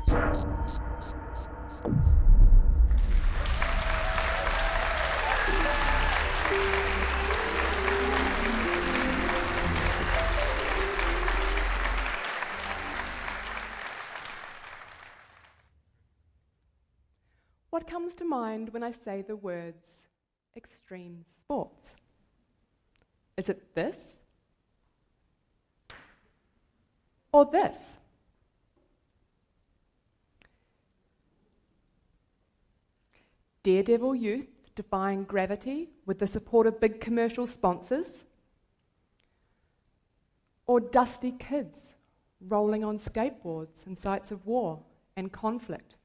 What comes to mind when I say the words extreme sports? Is it this? Or this? Daredevil youth defying gravity with the support of big commercial sponsors? Or dusty kids rolling on skateboards in sites of war and conflict?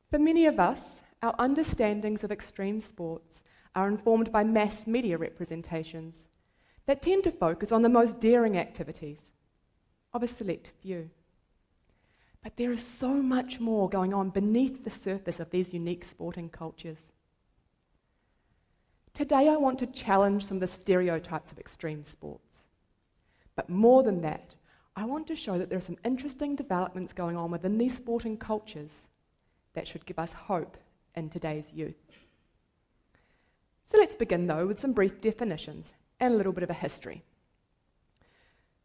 For many of us, our understandings of extreme sports are informed by mass media representations that tend to focus on the most daring activities of a select few. But there is so much more going on beneath the surface of these unique sporting cultures. Today I want to challenge some of the stereotypes of extreme sports. But more than that, I want to show that there are some interesting developments going on within these sporting cultures that should give us hope in today's youth. So let's begin though with some brief definitions and a little bit of a history.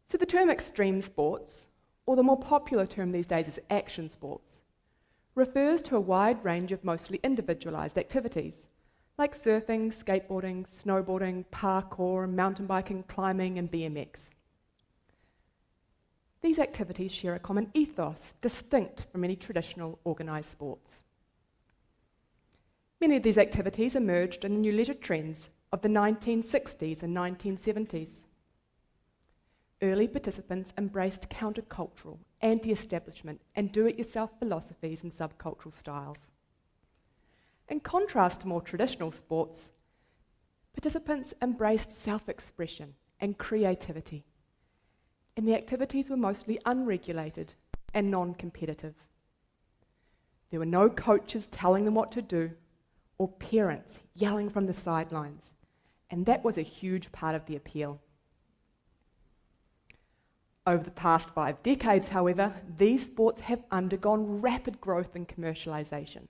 So the term extreme sports, or the more popular term these days is action sports, refers to a wide range of mostly individualised activities like surfing, skateboarding, snowboarding, parkour, mountain biking, climbing and BMX. These activities share a common ethos, distinct from any traditional organised sports. Many of these activities emerged in the new leisure trends of the 1960s and 1970s. Early participants embraced countercultural, anti-establishment and do-it-yourself philosophies and subcultural styles. In contrast to more traditional sports, participants embraced self-expression and creativity, and the activities were mostly unregulated and non-competitive. There were no coaches telling them what to do, or parents yelling from the sidelines, and that was a huge part of the appeal. Over the past 5 decades, however, these sports have undergone rapid growth and commercialisation.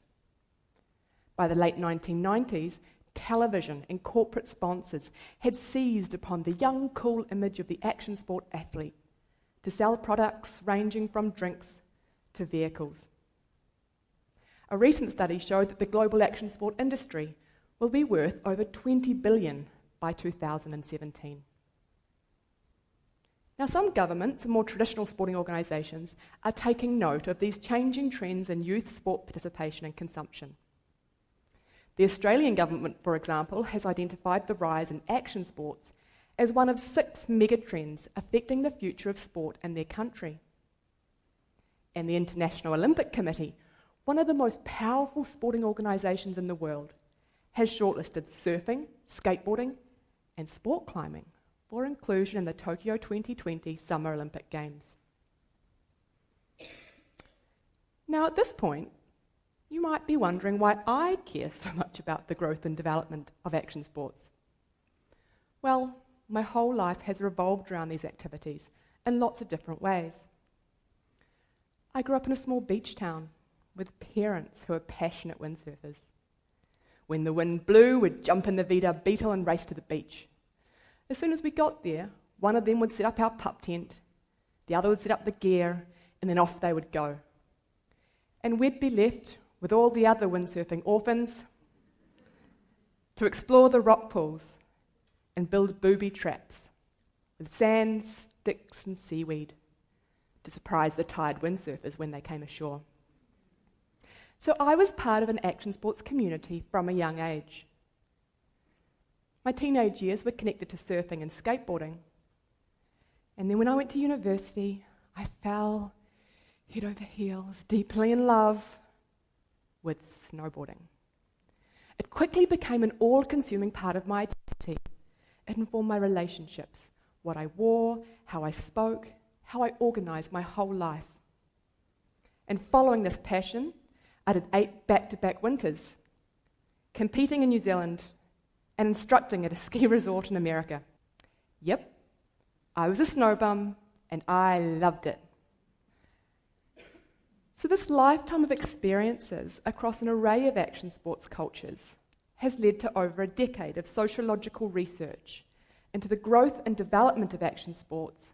By the late 1990s, television and corporate sponsors had seized upon the young, cool image of the action sport athlete to sell products ranging from drinks to vehicles. A recent study showed that the global action sport industry will be worth over $20 billion by 2017. Now, some governments and more traditional sporting organisations are taking note of these changing trends in youth sport participation and consumption. The Australian government, for example, has identified the rise in action sports as one of 6 megatrends affecting the future of sport in their country. And the International Olympic Committee, one of the most powerful sporting organisations in the world, has shortlisted surfing, skateboarding and sport climbing for inclusion in the Tokyo 2020 Summer Olympic Games. Now at this point, you might be wondering why I care so much about the growth and development of action sports. Well, my whole life has revolved around these activities in lots of different ways. I grew up in a small beach town with parents who were passionate windsurfers. When the wind blew, we'd jump in the Vita Beetle and race to the beach. As soon as we got there, one of them would set up our pup tent, the other would set up the gear, and then off they would go. And we'd be left with all the other windsurfing orphans to explore the rock pools and build booby traps with sand, sticks and seaweed to surprise the tired windsurfers when they came ashore. So I was part of an action sports community from a young age. My teenage years were connected to surfing and skateboarding. And then when I went to university, I fell head over heels, deeply in love with snowboarding. It quickly became an all-consuming part of my identity. It informed my relationships, what I wore, how I spoke, how I organised my whole life. And following this passion, I did 8 back-to-back winters, competing in New Zealand and instructing at a ski resort in America. Yep, I was a snow bum and I loved it. So this lifetime of experiences across an array of action sports cultures has led to over a decade of sociological research into the growth and development of action sports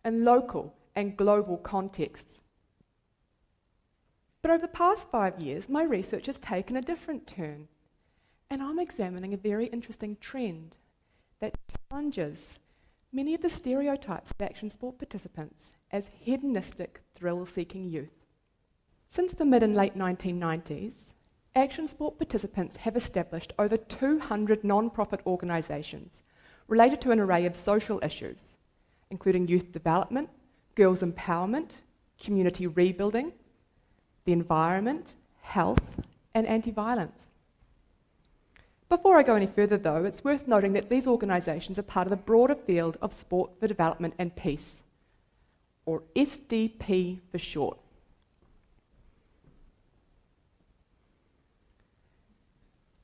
in local and global contexts. But over the past 5 years, my research has taken a different turn, and I'm examining a very interesting trend that challenges many of the stereotypes of action sport participants as hedonistic, thrill-seeking youth. Since the mid and late 1990s, action sport participants have established over 200 non-profit organisations related to an array of social issues, including youth development, girls' empowerment, community rebuilding, the environment, health, and anti-violence. Before I go any further, though, it's worth noting that these organisations are part of the broader field of Sport for Development and Peace, or SDP for short.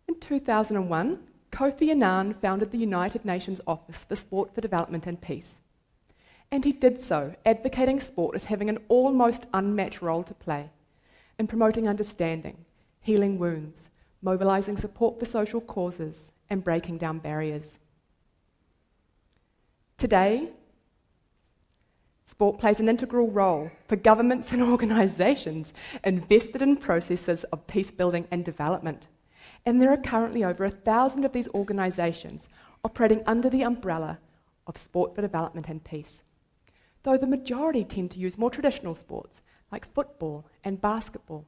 In 2001, Kofi Annan founded the United Nations Office for Sport for Development and Peace, and he did so advocating sport as having an almost unmatched role to play in promoting understanding, healing wounds, mobilising support for social causes, and breaking down barriers. Today, sport plays an integral role for governments and organisations invested in processes of peace building and development. And there are currently over 1,000 of these organisations operating under the umbrella of Sport for Development and Peace, though the majority tend to use more traditional sports like football and basketball.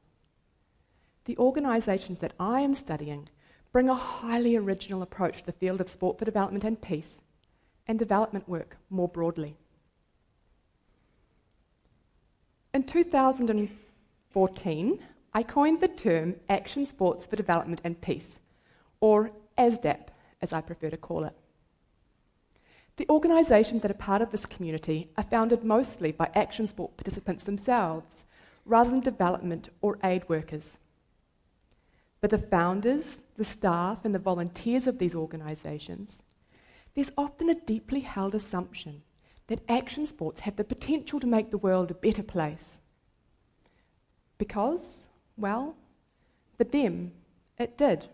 The organisations that I am studying bring a highly original approach to the field of Sport for Development and Peace and development work more broadly. In 2014, I coined the term Action Sports for Development and Peace, or ASDAP, as I prefer to call it. The organisations that are part of this community are founded mostly by action sport participants themselves, rather than development or aid workers. For the founders, the staff, and the volunteers of these organisations, there's often a deeply held assumption that action sports have the potential to make the world a better place. Because, well, for them, it did.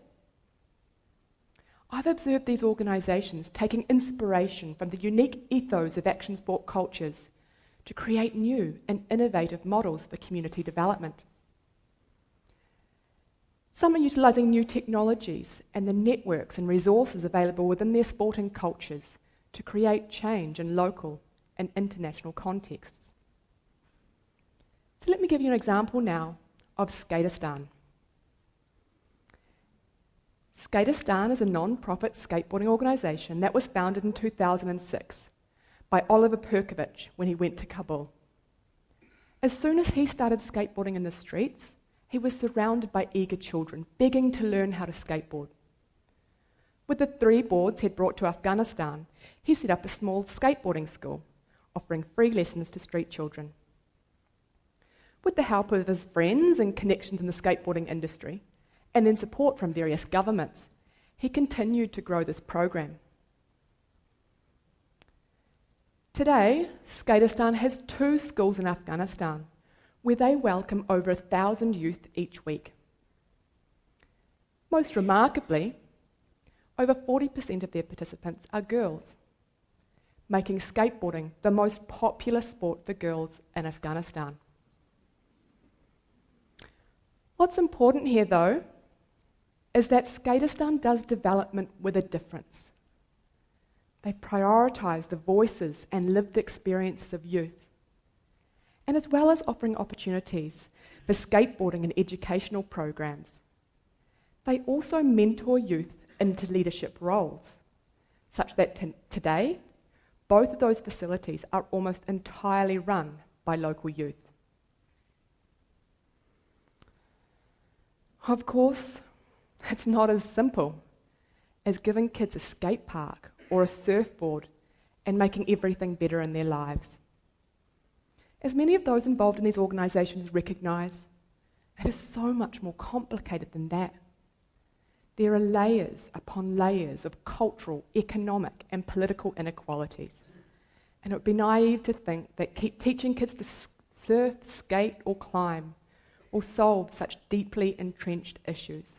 I've observed these organisations taking inspiration from the unique ethos of action sport cultures to create new and innovative models for community development. Some are utilising new technologies and the networks and resources available within their sporting cultures to create change in local and international contexts. So let me give you an example now of Skaterstan. Skaterstan is a non-profit skateboarding organisation that was founded in 2006 by Oliver Perkovich when he went to Kabul. As soon as he started skateboarding in the streets, he was surrounded by eager children begging to learn how to skateboard. With the 3 boards he'd brought to Afghanistan, he set up a small skateboarding school, offering free lessons to street children. With the help of his friends and connections in the skateboarding industry, and then support from various governments, he continued to grow this program. Today, Skaterstan has 2 schools in Afghanistan, where they welcome over 1,000 youth each week. Most remarkably, over 40% of their participants are girls, making skateboarding the most popular sport for girls in Afghanistan. What's important here, though, is that Skaterstan does development with a difference. They prioritise the voices and lived experiences of youth. And as well as offering opportunities for skateboarding and educational programs, they also mentor youth into leadership roles, such that today, both of those facilities are almost entirely run by local youth. Of course, it's not as simple as giving kids a skate park or a surfboard and making everything better in their lives. As many of those involved in these organisations recognise, it is so much more complicated than that. There are layers upon layers of cultural, economic and political inequalities. And it would be naive to think that teaching kids to surf, skate or climb or solve such deeply entrenched issues.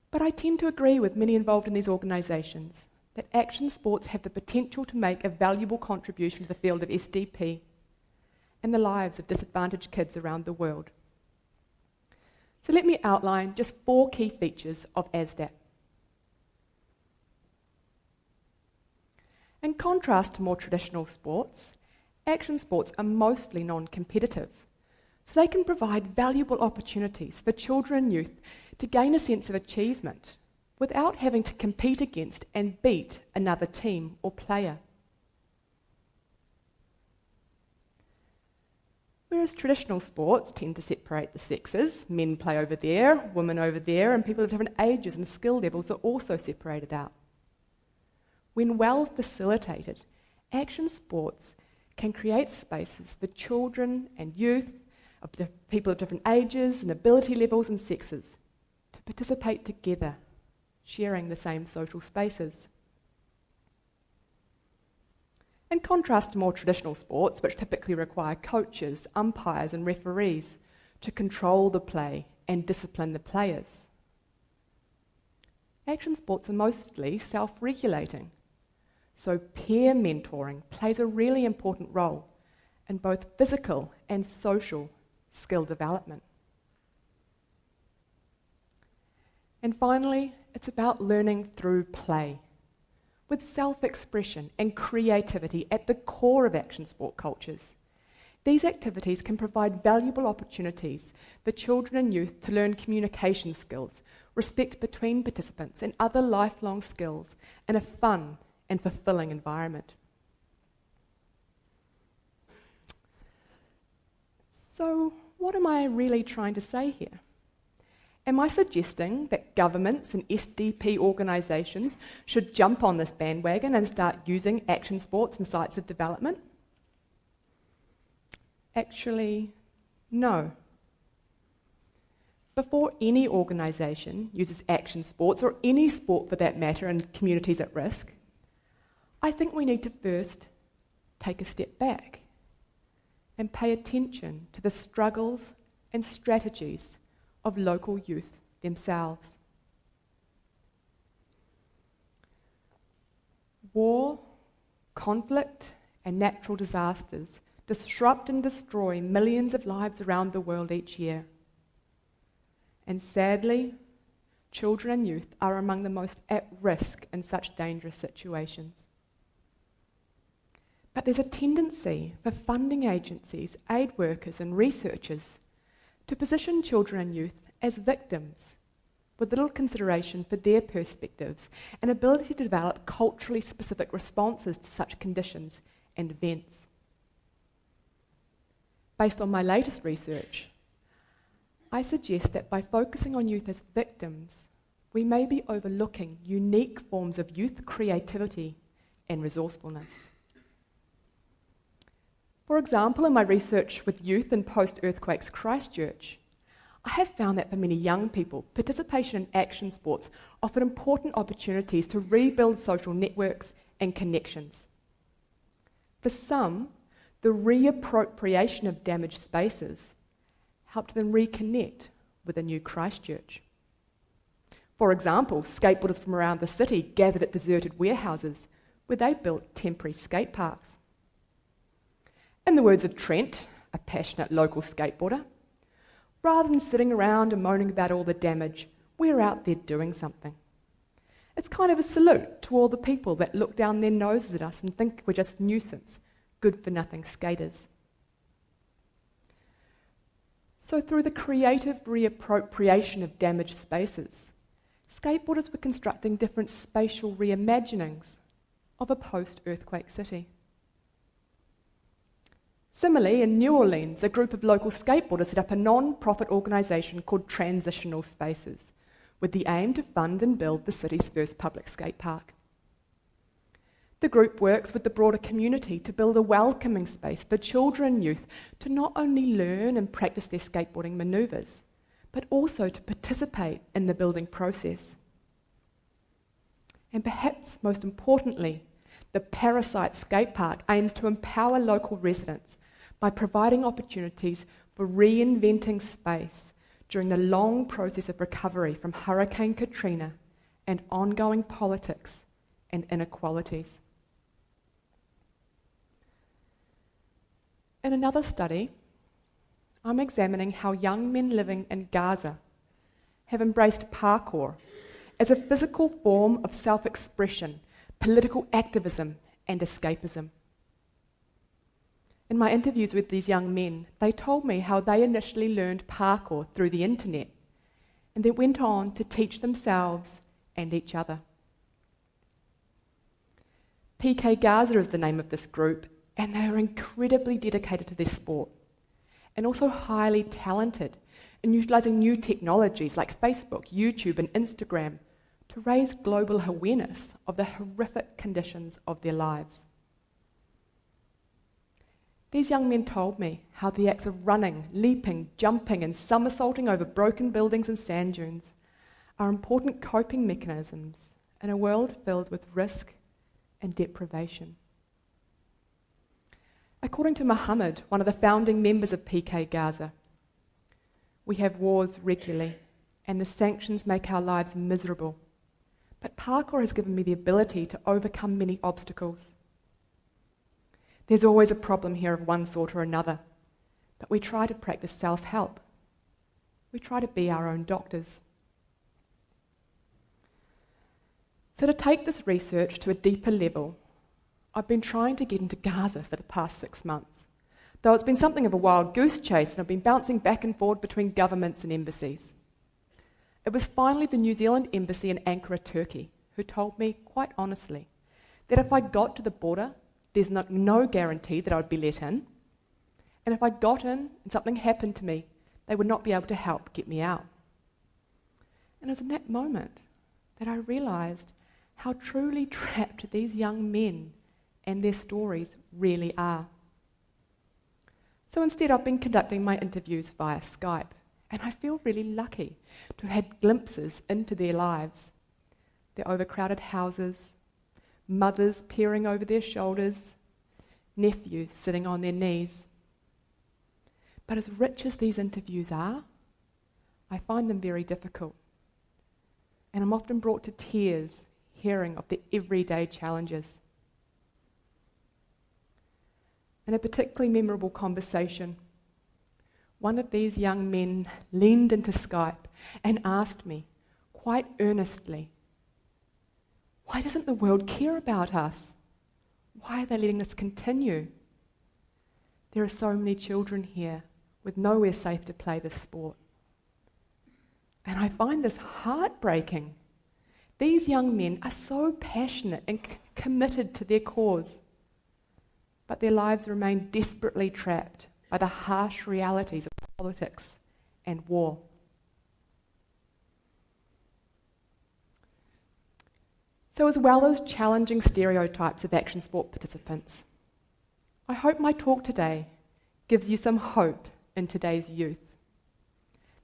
But I tend to agree with many involved in these organisations that action sports have the potential to make a valuable contribution to the field of SDP and the lives of disadvantaged kids around the world. So let me outline just 4 key features of ASDAP. In contrast to more traditional sports, action sports are mostly non-competitive, so they can provide valuable opportunities for children and youth to gain a sense of achievement without having to compete against and beat another team or player. Whereas traditional sports tend to separate the sexes, men play over there, women over there, and people of different ages and skill levels are also separated out. When well facilitated, action sports can create spaces for children and youth, of people of different ages and ability levels and sexes, to participate together, sharing the same social spaces. In contrast to more traditional sports, which typically require coaches, umpires and referees to control the play and discipline the players, action sports are mostly self-regulating, so peer mentoring plays a really important role in both physical and social skill development. And finally, it's about learning through play, with self-expression and creativity at the core of action sport cultures. These activities can provide valuable opportunities for children and youth to learn communication skills, respect between participants, and other lifelong skills in a fun and fulfilling environment. So, what am I really trying to say here? Am I suggesting that governments and SDP organisations should jump on this bandwagon and start using action sports in sites of development? Actually, no. Before any organisation uses action sports, or any sport for that matter, in communities at risk, I think we need to first take a step back and pay attention to the struggles and strategies of local youth themselves. War, conflict, and natural disasters disrupt and destroy millions of lives around the world each year. And sadly, children and youth are among the most at risk in such dangerous situations. But there's a tendency for funding agencies, aid workers, and researchers to position children and youth as victims, with little consideration for their perspectives and ability to develop culturally specific responses to such conditions and events. Based on my latest research, I suggest that by focusing on youth as victims, we may be overlooking unique forms of youth creativity and resourcefulness. For example, in my research with youth in post-earthquakes Christchurch, I have found that for many young people, participation in action sports offered important opportunities to rebuild social networks and connections. For some, the reappropriation of damaged spaces helped them reconnect with a new Christchurch. For example, skateboarders from around the city gathered at deserted warehouses where they built temporary skate parks. In the words of Trent, a passionate local skateboarder, rather than sitting around and moaning about all the damage, we're out there doing something. It's kind of a salute to all the people that look down their noses at us and think we're just nuisance, good-for-nothing skaters. So through the creative reappropriation of damaged spaces, skateboarders were constructing different spatial reimaginings of a post-earthquake city. Similarly, in New Orleans, a group of local skateboarders set up a non-profit organisation called Transitional Spaces, with the aim to fund and build the city's first public skate park. The group works with the broader community to build a welcoming space for children and youth to not only learn and practice their skateboarding manoeuvres, but also to participate in the building process. And perhaps most importantly, the Parasite Skate Park aims to empower local residents by providing opportunities for reinventing space during the long process of recovery from Hurricane Katrina and ongoing politics and inequalities. In another study, I'm examining how young men living in Gaza have embraced parkour as a physical form of self-expression, political activism, and escapism. In my interviews with these young men, they told me how they initially learned parkour through the internet and then went on to teach themselves and each other. PK Gaza is the name of this group, and they are incredibly dedicated to their sport and also highly talented in utilising new technologies like Facebook, YouTube, and Instagram to raise global awareness of the horrific conditions of their lives. These young men told me how the acts of running, leaping, jumping, and somersaulting over broken buildings and sand dunes are important coping mechanisms in a world filled with risk and deprivation. According to Mohammed, one of the founding members of PK Gaza, we have wars regularly, and the sanctions make our lives miserable. But parkour has given me the ability to overcome many obstacles. There's always a problem here of one sort or another, but we try to practice self-help. We try to be our own doctors. So to take this research to a deeper level, I've been trying to get into Gaza for the past 6 months, though it's been something of a wild goose chase and I've been bouncing back and forth between governments and embassies. It was finally the New Zealand embassy in Ankara, Turkey, who told me, quite honestly, that if I got to the border, there's no guarantee that I would be let in, and if I got in and something happened to me, they would not be able to help get me out. And it was in that moment that I realised how truly trapped these young men and their stories really are. So instead, I've been conducting my interviews via Skype, and I feel really lucky to have had glimpses into their lives, their overcrowded houses, mothers peering over their shoulders, nephews sitting on their knees. But as rich as these interviews are, I find them very difficult. And I'm often brought to tears hearing of their everyday challenges. In a particularly memorable conversation, one of these young men leaned into Skype and asked me, quite earnestly, why doesn't the world care about us? Why are they letting this continue? There are so many children here with nowhere safe to play this sport. And I find this heartbreaking. These young men are so passionate and committed to their cause, but their lives remain desperately trapped by the harsh realities of politics and war. So as well as challenging stereotypes of action sport participants, I hope my talk today gives you some hope in today's youth.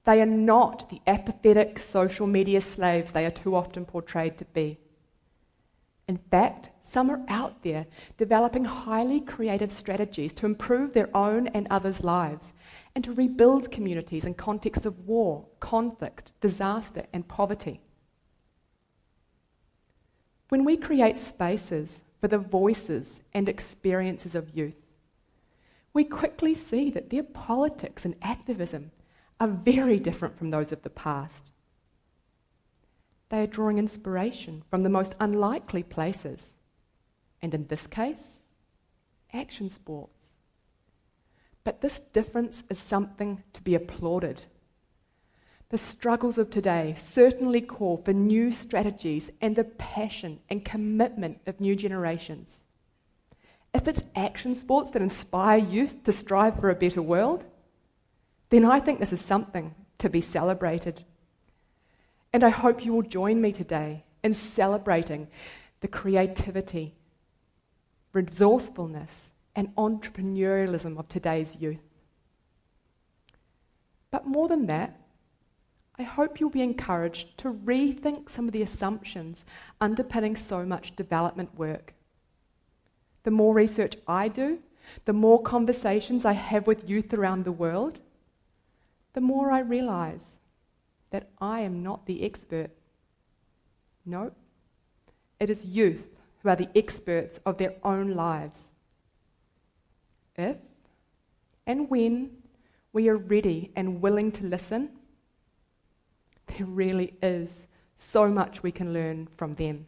They are not the apathetic social media slaves they are too often portrayed to be. In fact, some are out there developing highly creative strategies to improve their own and others' lives and to rebuild communities in contexts of war, conflict, disaster, and poverty. When we create spaces for the voices and experiences of youth, we quickly see that their politics and activism are very different from those of the past. They are drawing inspiration from the most unlikely places, and in this case, action sports. But this difference is something to be applauded. The struggles of today certainly call for new strategies and the passion and commitment of new generations. If it's action sports that inspire youth to strive for a better world, then I think this is something to be celebrated. And I hope you will join me today in celebrating the creativity, resourcefulness, and entrepreneurialism of today's youth. But more than that, I hope you'll be encouraged to rethink some of the assumptions underpinning so much development work. The more research I do, the more conversations I have with youth around the world, the more I realise that I am not the expert. No, it is youth who are the experts of their own lives. If and when we are ready and willing to listen, there really is so much we can learn from them.